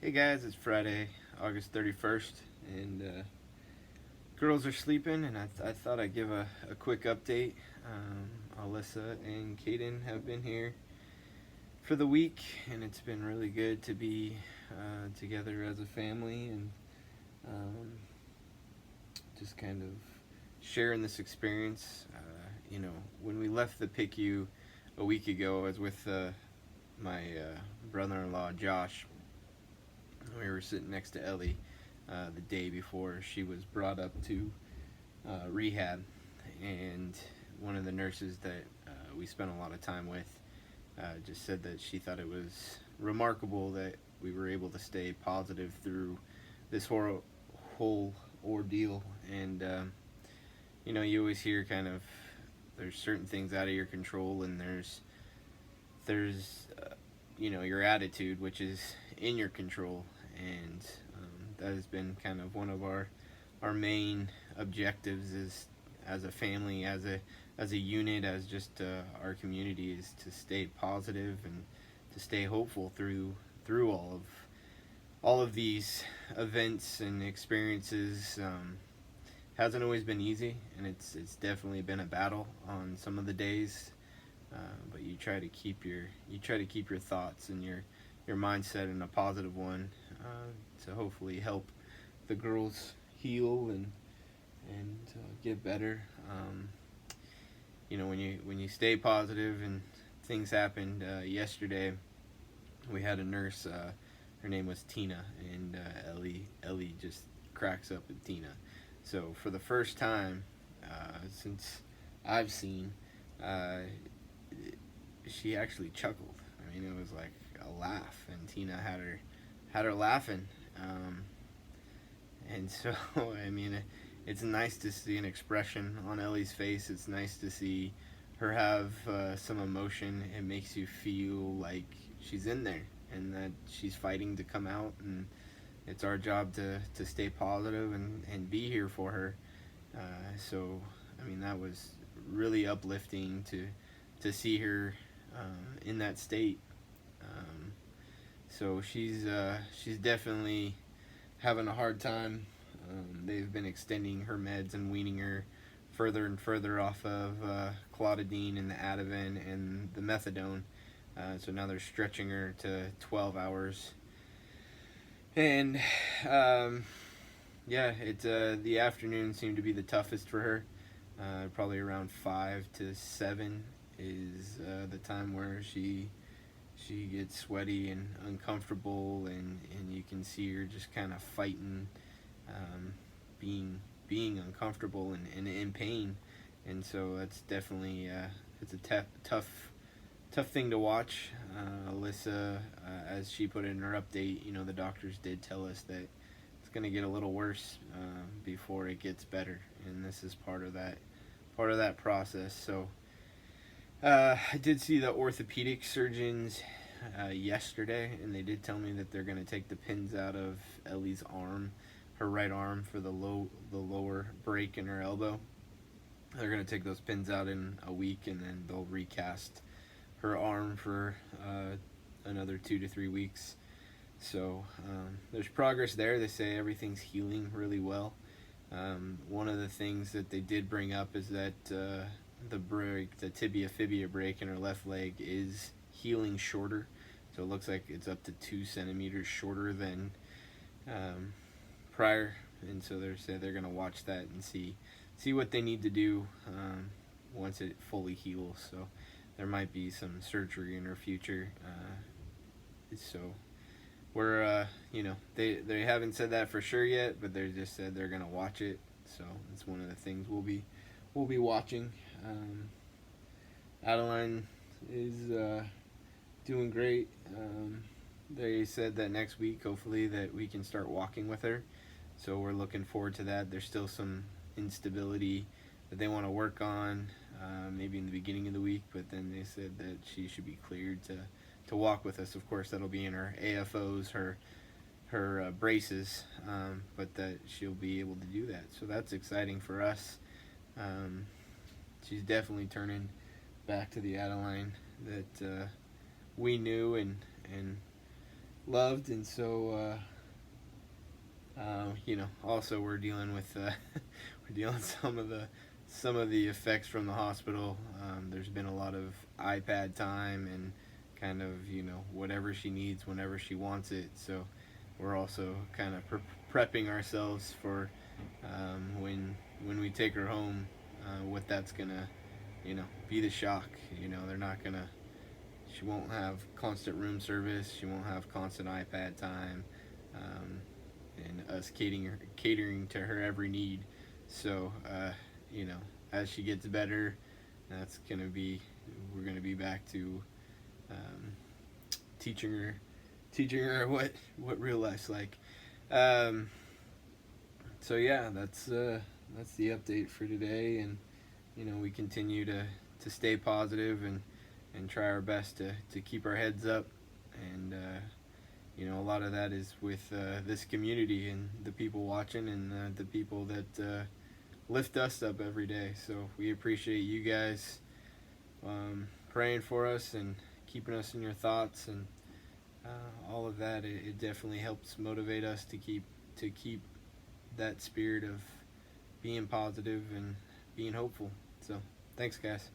Hey guys, it's Friday, August 31st, and girls are sleeping, and I thought I'd give a quick update. Alyssa and Kaden have been here for the week, and it's been really good to be together as a family and um, just kind of sharing this experience. When we left the PICU a week ago, I was with my brother in law, Josh. We were sitting next to Ellie the day before she was brought up to rehab, and one of the nurses that we spent a lot of time with just said that she thought it was remarkable that we were able to stay positive through this whole ordeal. And you always hear kind of there's certain things out of your control, and there's your attitude, which is in your control, and that has been kind of one of our main objectives is as a family, as a unit, as just our community, is to stay positive and to stay hopeful through all of these events and experiences. Hasn't always been easy, and it's definitely been a battle on some of the days. But you try to keep your thoughts and your mindset in a positive one to hopefully help the girls heal and get better. When you stay positive and things happened yesterday, we had a nurse. Her name was Tina, and Ellie just cracks up at Tina. So for the first time since I've seen, uh, she actually chuckled. I mean, it was like a laugh, and Tina had her laughing. And so, I mean, it's nice to see an expression on Ellie's face. It's nice to see her have some emotion. It makes you feel like she's in there and that she's fighting to come out. And it's our job to stay positive and be here for her. So, I mean, that was really uplifting to see her in that state. Um, so she's definitely having a hard time. They've been extending her meds and weaning her further and further off of clotidine and the Ativan and the methadone. So now they're stretching her to 12 hours. And yeah, the afternoon seemed to be the toughest for her. Probably around 5 to 7 is the time where she gets sweaty and uncomfortable, and you can see her just kind of fighting, um, being uncomfortable and in pain, and so that's definitely it's a tough thing to watch. Alyssa, as she put it in her update, the doctors did tell us that it's going to get a little worse before it gets better, and this is part of that process. So I did see the orthopedic surgeons yesterday, and they did tell me that they're going to take the pins out of Ellie's arm, her right arm, for the lower break in her elbow. They're going to take those pins out in a week, and then they'll recast her arm for another 2 to 3 weeks. So there's progress there. They say everything's healing really well. One of the things that they did bring up is that the tibia-fibia break in her left leg is healing shorter. So it looks like it's up to 2 centimeters shorter than prior. And so they're going to watch that and see what they need to do once it fully heals. So there might be some surgery in her future. So they haven't said that for sure yet, but they just said they're gonna watch it. So it's one of the things we'll be watching. Adeline is doing great. They said that next week, hopefully, that we can start walking with her. So we're looking forward to that. There's still some instability that they want to work on, maybe in the beginning of the week, but then they said that she should be cleared to walk with us. Of course, that'll be in her AFOs, her braces, but that she'll be able to do that. So that's exciting for us. Um, she's definitely turning back to the Adeline that we knew and loved, and so also we're dealing with we're dealing with some of the effects from the hospital. There's been a lot of iPad time and kind of whatever she needs whenever she wants it. So we're also kind of prepping ourselves for when we take her home, what that's gonna be the shock. They're not gonna. She won't have constant room service. She won't have constant iPad time. And us catering to her every need. So, as she gets better, we're gonna be back to um, teaching her what real life's like. Um, so yeah, that's the update for today, and we continue to stay positive and try our best to keep our heads up, and a lot of that is with this community and the people watching and the people that lift us up every day. So we appreciate you guys praying for us and keeping us in your thoughts, and all of that. It definitely helps motivate us to keep that spirit of being positive and being hopeful. So thanks, guys.